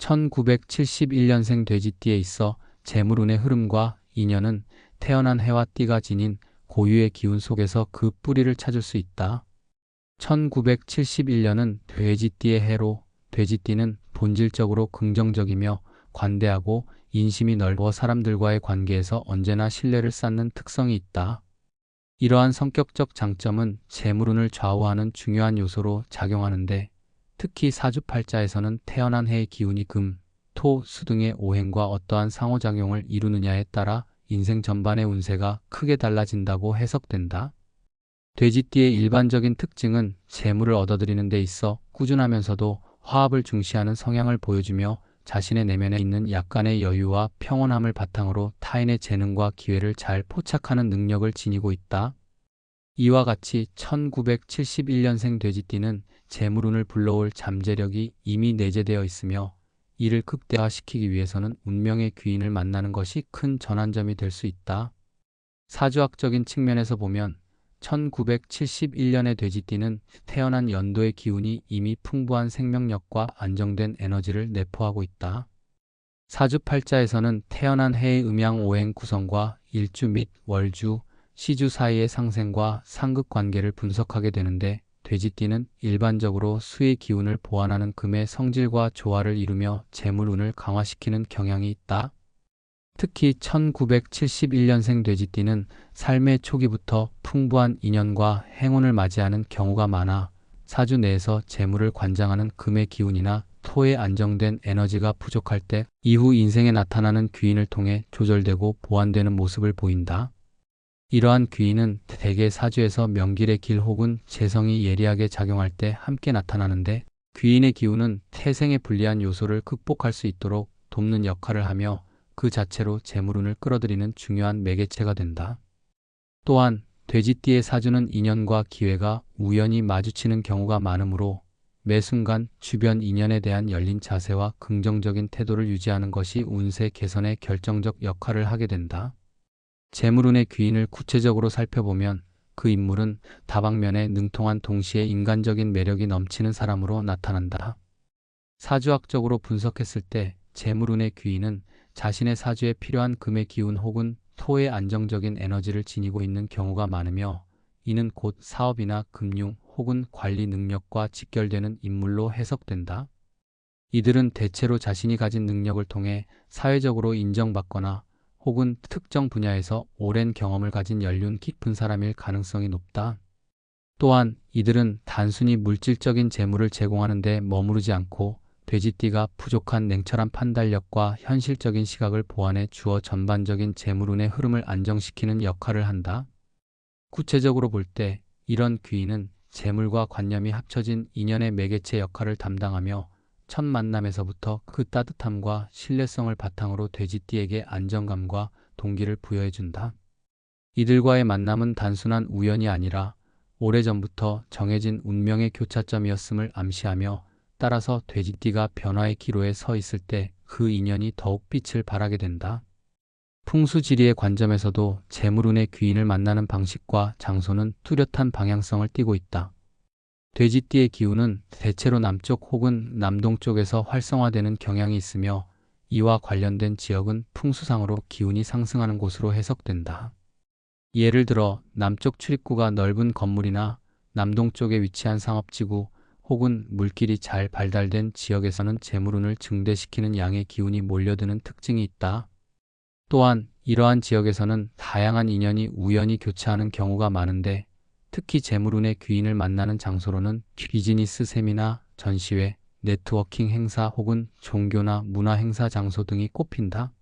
1971년생 돼지띠에 있어 재물운의 흐름과 인연은 태어난 해와 띠가 지닌 고유의 기운 속에서 그 뿌리를 찾을 수 있다. 1971년은 돼지띠의 해로 돼지띠는 본질적으로 긍정적이며 관대하고 인심이 넓어 사람들과의 관계에서 언제나 신뢰를 쌓는 특성이 있다. 이러한 성격적 장점은 재물운을 좌우하는 중요한 요소로 작용하는데 특히 사주팔자에서는 태어난 해의 기운이 금, 토, 수 등의 오행과 어떠한 상호작용을 이루느냐에 따라 인생 전반의 운세가 크게 달라진다고 해석된다. 돼지띠의 일반적인 특징은 재물을 얻어들이는 데 있어 꾸준하면서도 화합을 중시하는 성향을 보여주며 자신의 내면에 있는 약간의 여유와 평온함을 바탕으로 타인의 재능과 기회를 잘 포착하는 능력을 지니고 있다. 이와 같이 1971년생 돼지띠는 재물운을 불러올 잠재력이 이미 내재되어 있으며 이를 극대화시키기 위해서는 운명의 귀인을 만나는 것이 큰 전환점이 될 수 있다. 사주학적인 측면에서 보면 1971년의 돼지띠는 태어난 연도의 기운이 이미 풍부한 생명력과 안정된 에너지를 내포하고 있다. 사주팔자에서는 태어난 해의 음양오행 구성과 일주 및 월주, 시주 사이의 상생과 상극 관계를 분석하게 되는데 돼지띠는 일반적으로 수의 기운을 보완하는 금의 성질과 조화를 이루며 재물운을 강화시키는 경향이 있다. 특히 1971년생 돼지띠는 삶의 초기부터 풍부한 인연과 행운을 맞이하는 경우가 많아 사주 내에서 재물을 관장하는 금의 기운이나 토의 안정된 에너지가 부족할 때 이후 인생에 나타나는 귀인을 통해 조절되고 보완되는 모습을 보인다. 이러한 귀인은 대개 사주에서 명길의 길 혹은 재성이 예리하게 작용할 때 함께 나타나는데 귀인의 기운은 태생의 불리한 요소를 극복할 수 있도록 돕는 역할을 하며 그 자체로 재물운을 끌어들이는 중요한 매개체가 된다. 또한 돼지띠의 사주는 인연과 기회가 우연히 마주치는 경우가 많으므로 매 순간 주변 인연에 대한 열린 자세와 긍정적인 태도를 유지하는 것이 운세 개선에 결정적 역할을 하게 된다. 재물운의 귀인을 구체적으로 살펴보면 그 인물은 다방면에 능통한 동시에 인간적인 매력이 넘치는 사람으로 나타난다. 사주학적으로 분석했을 때 재물운의 귀인은 자신의 사주에 필요한 금의 기운 혹은 토의 안정적인 에너지를 지니고 있는 경우가 많으며 이는 곧 사업이나 금융 혹은 관리 능력과 직결되는 인물로 해석된다. 이들은 대체로 자신이 가진 능력을 통해 사회적으로 인정받거나 혹은 특정 분야에서 오랜 경험을 가진 연륜 깊은 사람일 가능성이 높다. 또한 이들은 단순히 물질적인 재물을 제공하는 데 머무르지 않고 돼지띠가 부족한 냉철한 판단력과 현실적인 시각을 보완해 주어 전반적인 재물운의 흐름을 안정시키는 역할을 한다. 구체적으로 볼 때 이런 귀인은 재물과 관념이 합쳐진 인연의 매개체 역할을 담당하며 첫 만남에서부터 그 따뜻함과 신뢰성을 바탕으로 돼지띠에게 안정감과 동기를 부여해준다. 이들과의 만남은 단순한 우연이 아니라 오래전부터 정해진 운명의 교차점이었음을 암시하며 따라서 돼지띠가 변화의 기로에 서 있을 때 그 인연이 더욱 빛을 발하게 된다. 풍수지리의 관점에서도 재물운의 귀인을 만나는 방식과 장소는 뚜렷한 방향성을 띠고 있다. 돼지띠의 기운은 대체로 남쪽 혹은 남동쪽에서 활성화되는 경향이 있으며 이와 관련된 지역은 풍수상으로 기운이 상승하는 곳으로 해석된다. 예를 들어 남쪽 출입구가 넓은 건물이나 남동쪽에 위치한 상업지구 혹은 물길이 잘 발달된 지역에서는 재물운을 증대시키는 양의 기운이 몰려드는 특징이 있다. 또한 이러한 지역에서는 다양한 인연이 우연히 교차하는 경우가 많은데 특히 재물운의 귀인을 만나는 장소로는 비즈니스 세미나, 전시회, 네트워킹 행사 혹은 종교나 문화 행사 장소 등이 꼽힌다.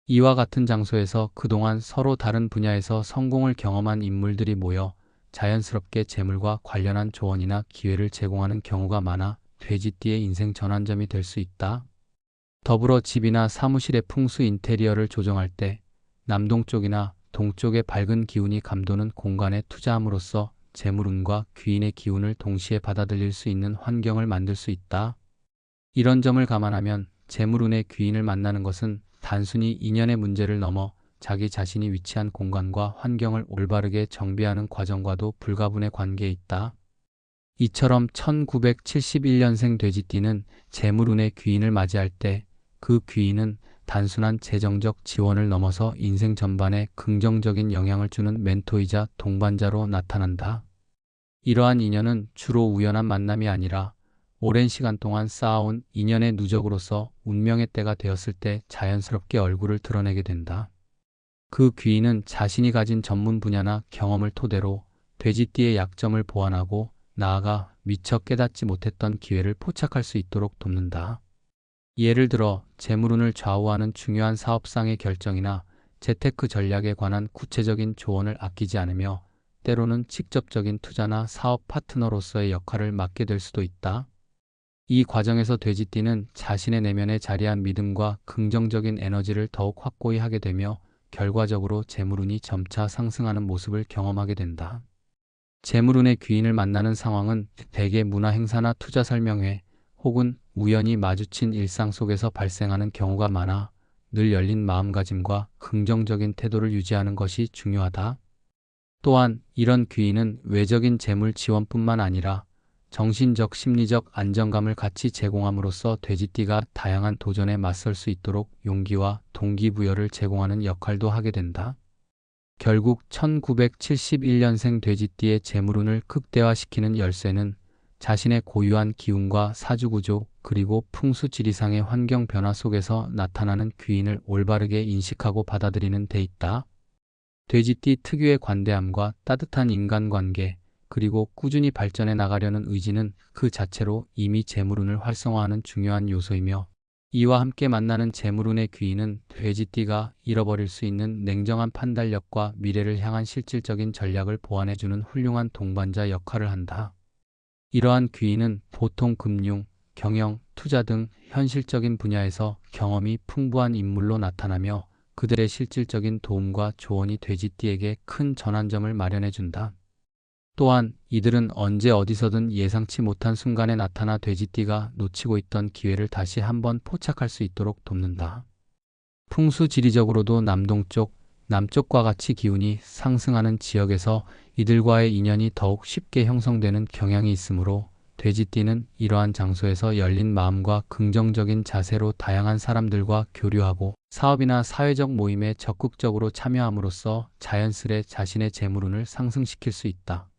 이와 같은 장소에서 그동안 서로 다른 분야에서 성공을 경험한 인물들이 모여 자연스럽게 재물과 관련한 조언이나 기회를 제공하는 경우가 많아 돼지띠의 인생 전환점이 될 수 있다. 더불어 집이나 사무실의 풍수 인테리어를 조정할 때 남동쪽이나 동쪽의 밝은 기운이 감도는 공간에 투자함으로써 재물운과 귀인의 기운을 동시에 받아들일 수 있는 환경을 만들 수 있다. 이런 점을 감안하면 재물운의 귀인을 만나는 것은 단순히 인연의 문제를 넘어 자기 자신이 위치한 공간과 환경을 올바르게 정비하는 과정과도 불가분의 관계에 있다. 이처럼 1971년생 돼지띠는 재물운의 귀인을 맞이할 때 그 귀인은 단순한 재정적 지원을 넘어서 인생 전반에 긍정적인 영향을 주는 멘토이자 동반자로 나타난다. 이러한 인연은 주로 우연한 만남이 아니라 오랜 시간 동안 쌓아온 인연의 누적으로서 운명의 때가 되었을 때 자연스럽게 얼굴을 드러내게 된다. 그 귀인은 자신이 가진 전문 분야나 경험을 토대로 돼지띠의 약점을 보완하고 나아가 미처 깨닫지 못했던 기회를 포착할 수 있도록 돕는다. 예를 들어 재물운을 좌우하는 중요한 사업상의 결정이나 재테크 전략에 관한 구체적인 조언을 아끼지 않으며 때로는 직접적인 투자나 사업 파트너로서의 역할을 맡게 될 수도 있다. 이 과정에서 돼지띠는 자신의 내면에 자리한 믿음과 긍정적인 에너지를 더욱 확고히 하게 되며 결과적으로 재물운이 점차 상승하는 모습을 경험하게 된다. 재물운의 귀인을 만나는 상황은 대개 문화 행사나 투자 설명회 혹은 우연히 마주친 일상 속에서 발생하는 경우가 많아 늘 열린 마음가짐과 긍정적인 태도를 유지하는 것이 중요하다. 또한 이런 귀인은 외적인 재물 지원뿐만 아니라 정신적, 심리적 안정감을 같이 제공함으로써 돼지띠가 다양한 도전에 맞설 수 있도록 용기와 동기부여를 제공하는 역할도 하게 된다. 결국 1971년생 돼지띠의 재물운을 극대화시키는 열쇠는 자신의 고유한 기운과 사주구조 그리고 풍수지리상의 환경 변화 속에서 나타나는 귀인을 올바르게 인식하고 받아들이는 데 있다. 돼지띠 특유의 관대함과 따뜻한 인간관계 그리고 꾸준히 발전해 나가려는 의지는 그 자체로 이미 재물운을 활성화하는 중요한 요소이며 이와 함께 만나는 재물운의 귀인은 돼지띠가 잃어버릴 수 있는 냉정한 판단력과 미래를 향한 실질적인 전략을 보완해주는 훌륭한 동반자 역할을 한다. 이러한 귀인은 보통 금융, 경영, 투자 등 현실적인 분야에서 경험이 풍부한 인물로 나타나며 그들의 실질적인 도움과 조언이 돼지띠에게 큰 전환점을 마련해준다. 또한 이들은 언제 어디서든 예상치 못한 순간에 나타나 돼지띠가 놓치고 있던 기회를 다시 한번 포착할 수 있도록 돕는다. 풍수지리적으로도 남쪽과 같이 기운이 상승하는 지역에서 이들과의 인연이 더욱 쉽게 형성되는 경향이 있으므로 돼지띠는 이러한 장소에서 열린 마음과 긍정적인 자세로 다양한 사람들과 교류하고 사업이나 사회적 모임에 적극적으로 참여함으로써 자연스레 자신의 재물운을 상승시킬 수 있다.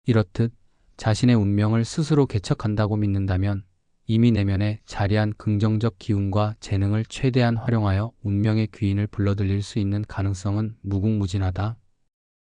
이렇듯 자신의 운명을 스스로 개척한다고 믿는다면 이미 내면에 자리한 긍정적 기운과 재능을 최대한 활용하여 운명의 귀인을 불러들일 수 있는 가능성은 무궁무진하다.